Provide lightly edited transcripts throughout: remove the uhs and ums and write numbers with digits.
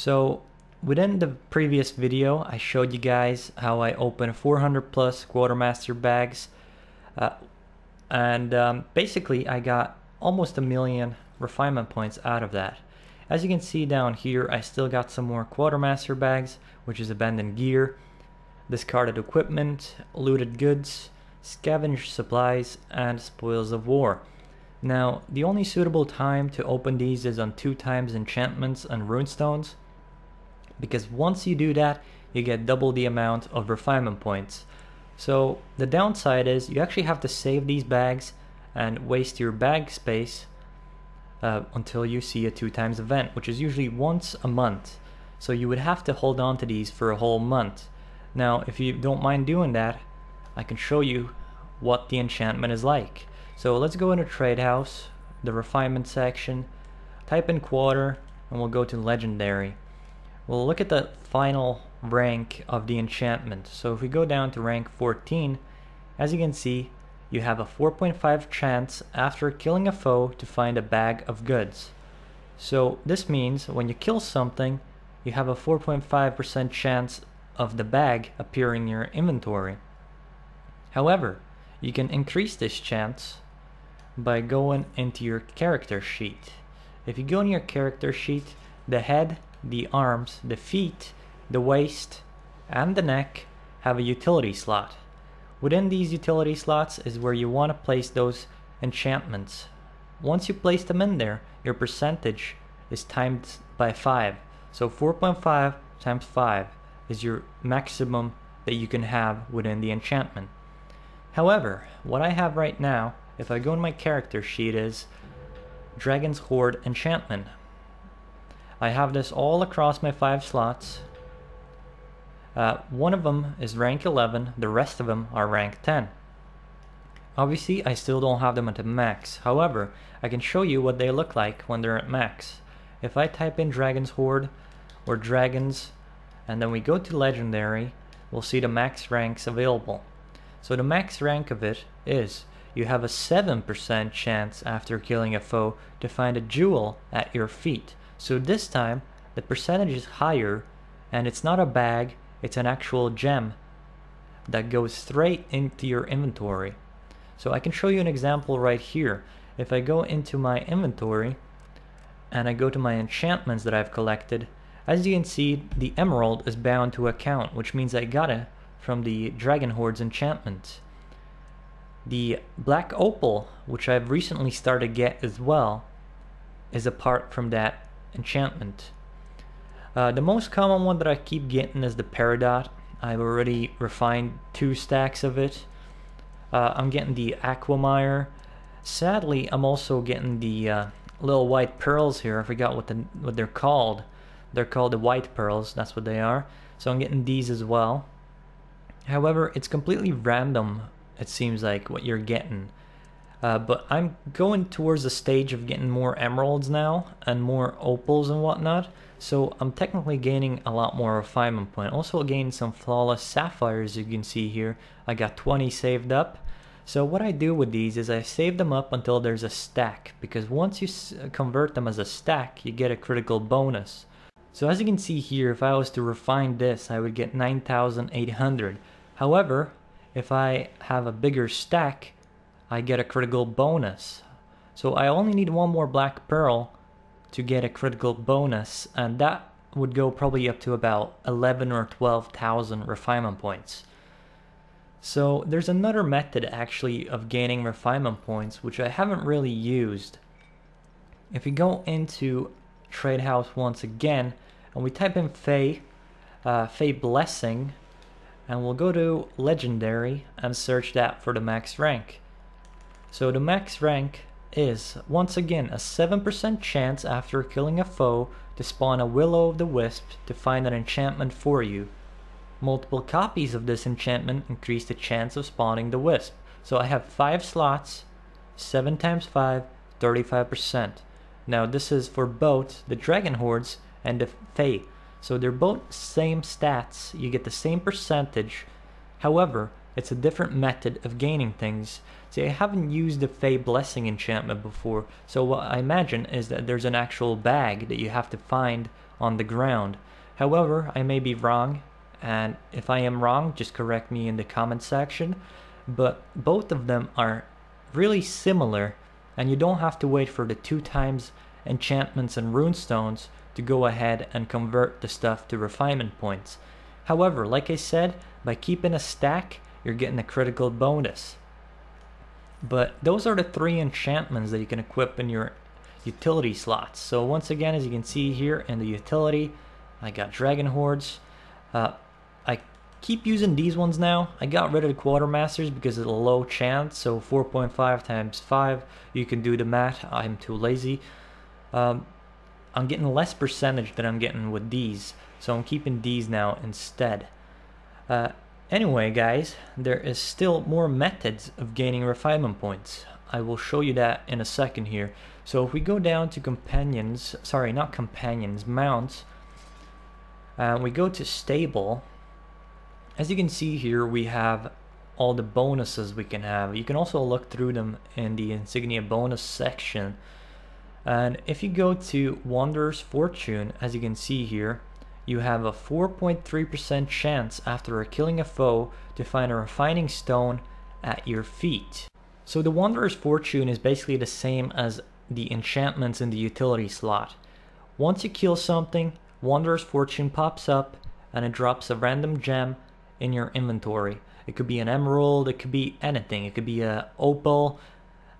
So within the previous video, I showed you guys how I opened 400 plus Quartermaster bags, and basically I got almost 1,000,000 refinement points out of that. As you can see down here, I still got some more Quartermaster bags, which is abandoned gear, discarded equipment, looted goods, scavenged supplies, and spoils of war. Now, the only suitable time to open these is on 2 times enchantments and runestones, because once you do that, you get double the amount of refinement points. So the downside is you actually have to save these bags and waste your bag space until you see a 2 times event, which is usually once a month. So you would have to hold on to these for a whole month. Now, if you don't mind doing that, I can show you what the enchantment is like. So let's go into Trade House, the refinement section, type in quarter, and we'll go to legendary. We'll look at the final rank of the enchantment. So if we go down to rank 14, as you can see, you have a 4.5 chance after killing a foe to find a bag of goods. So this means when you kill something, you have a 4.5% chance of the bag appearing in your inventory. However, you can increase this chance by going into your character sheet. If you go in your character sheet, the head, the arms, the feet, the waist, and the neck have a utility slot. Within these utility slots is where you want to place those enchantments. Once you place them in there, your percentage is timed by 5. So 4.5 times 5 is your maximum that you can have within the enchantment. However, what I have right now, if I go in my character sheet, is Dragon's Horde enchantment. I have this all across my 5 slots. One of them is rank 11, the rest of them are rank 10. Obviously, I still don't have them at the max. However, I can show you what they look like when they're at max. If I type in Dragon's Horde or Dragons, and then we go to Legendary, we'll see the max ranks available. So the max rank of it is, you have a 7% chance after killing a foe to find a jewel at your feet. So this time, the percentage is higher, and it's not a bag, it's an actual gem that goes straight into your inventory. So I can show you an example right here. If I go into my inventory, and I go to my enchantments that I've collected, as you can see, the emerald is bound to account, which means I got it from the Dragon Horde's enchantment. The black opal, which I've recently started to get as well, is apart from that enchantment. The most common one that I keep getting is the peridot. I've already refined 2 stacks of it. I'm getting the aquamire. Sadly, I'm also getting the little white pearls here. I forgot what they're called. They're called the white pearls, that's what they are. So I'm getting these as well. However, it's completely random, it seems like, what you're getting. But I'm going towards the stage of getting more emeralds now and more opals and whatnot, so I'm technically gaining a lot more refinement point. Also gained some flawless sapphires, you can see here. I got 20 saved up. So what I do with these is I save them up until there's a stack, because once you convert them as a stack, you get a critical bonus. So as you can see here, if I was to refine this, I would get 9,800. However, if I have a bigger stack, I get a critical bonus. So I only need 1 more black pearl to get a critical bonus, and that would go probably up to about 11 or 12,000 refinement points. So there's another method actually of gaining refinement points, which I haven't really used. If you go into Trade House once again, and we type in Fae Blessing, and we'll go to Legendary and search that for the max rank. So the max rank is, once again, a 7% chance after killing a foe to spawn a Will o' the Wisp to find an enchantment for you. Multiple copies of this enchantment increase the chance of spawning the wisp. So I have 5 slots, 7 times 5, 35%. Now this is for both the Dragon Hordes and the Fae. So they're both same stats, you get the same percentage. However, it's a different method of gaining things. See, I haven't used the Fae Blessing enchantment before, so what I imagine is that there's an actual bag that you have to find on the ground. However, I may be wrong, and if I am wrong, just correct me in the comment section. But both of them are really similar, and you don't have to wait for the 2 times enchantments and runestones to go ahead and convert the stuff to refinement points. However, like I said, by keeping a stack, you're getting a critical bonus. But those are the 3 enchantments that you can equip in your utility slots. So once again, as you can see here in the utility, I got Dragon Hordes. I keep using these ones now. I got rid of the Quartermasters because of the low chance, so 4.5 times 5, you can do the math. I'm too lazy. I'm getting less percentage than I'm getting with these, so I'm keeping these now instead. Anyway guys, there is still more methods of gaining refinement points. I will show you that in a second here. So if we go down to companions, sorry, not companions, mounts, we go to stable. As you can see here, we have all the bonuses we can have. You can also look through them in the insignia bonus section. And if you go to Wanderer's Fortune, as you can see here, you have a 4.3% chance after killing a foe to find a refining stone at your feet. So the Wanderer's Fortune is basically the same as the enchantments in the utility slot. Once you kill something, Wanderer's Fortune pops up and it drops a random gem in your inventory. It could be an emerald, it could be anything. It could be a opal,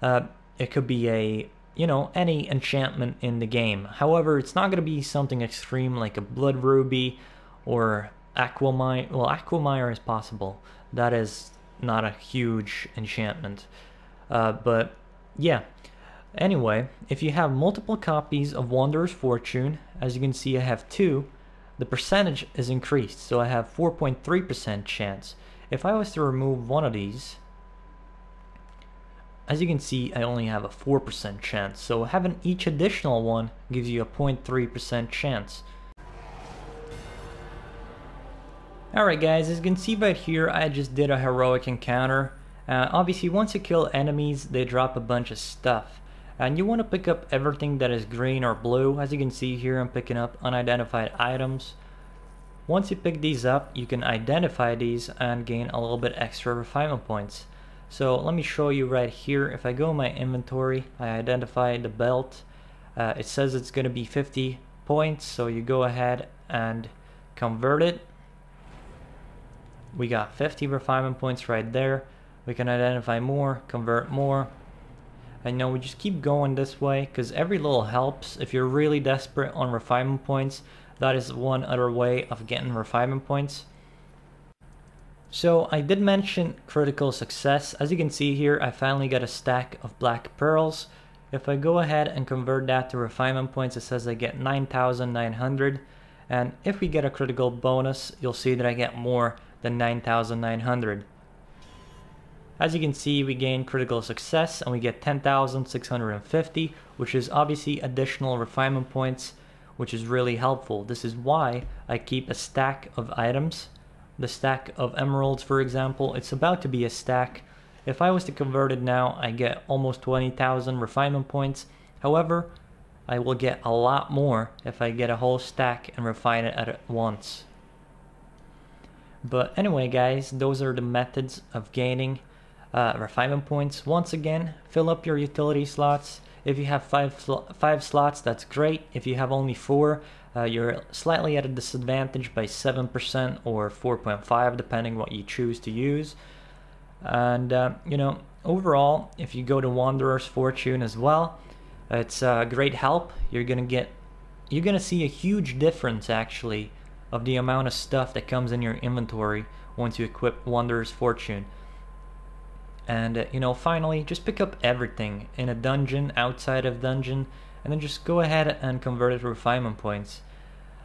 it could be a, you know, any enchantment in the game. However, it's not going to be something extreme like a blood ruby or aquamire. Well, aquamire is possible. That is not a huge enchantment. But yeah. Anyway, if you have multiple copies of Wanderer's Fortune, as you can see I have 2, the percentage is increased. So I have 4.3% chance. If I was to remove one of these, as you can see, I only have a 4% chance. So having each additional one gives you a 0.3% chance. Alright guys, as you can see right here, I just did a heroic encounter. Obviously, once you kill enemies, they drop a bunch of stuff. And you want to pick up everything that is green or blue. As you can see here, I'm picking up unidentified items. Once you pick these up, you can identify these and gain a little bit extra refinement points. So let me show you right here. If I go in my inventory, I identify the belt. It says it's going to be 50 points, so you go ahead and convert it. We got 50 refinement points right there. We can identify more, convert more. I know we just keep going this way because every little helps. If you're really desperate on refinement points, that is one other way of getting refinement points. So I did mention critical success. As you can see here, I finally got a stack of black pearls. If I go ahead and convert that to refinement points, it says I get 9,900. And if we get a critical bonus, you'll see that I get more than 9,900. As you can see, we gain critical success and we get 10,650, which is obviously additional refinement points, which is really helpful. This is why I keep a stack of items. The stack of emeralds, for example, it's about to be a stack. If I was to convert it now, I get almost 20,000 refinement points. However, I will get a lot more if I get a whole stack and refine it at once. But anyway guys, those are the methods of gaining refinement points. Once again, fill up your utility slots. If you have five slots, that's great. If you have only 4, you're slightly at a disadvantage by 7% or 4.5 depending what you choose to use. And you know, overall, if you go to Wanderer's Fortune as well, it's a great help. You're gonna see a huge difference actually of the amount of stuff that comes in your inventory once you equip Wanderer's Fortune. And you know, finally, just pick up everything in a dungeon, outside of dungeon, and then just go ahead and convert it to refinement points.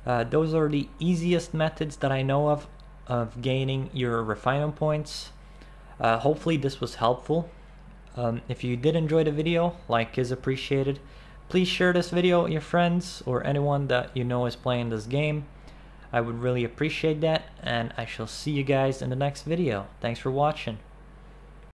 Those are the easiest methods that I know of gaining your refinement points. Hopefully this was helpful. If you did enjoy the video, like is appreciated. Please share this video with your friends or anyone that you know is playing this game. I would really appreciate that, and I shall see you guys in the next video. Thanks for watching.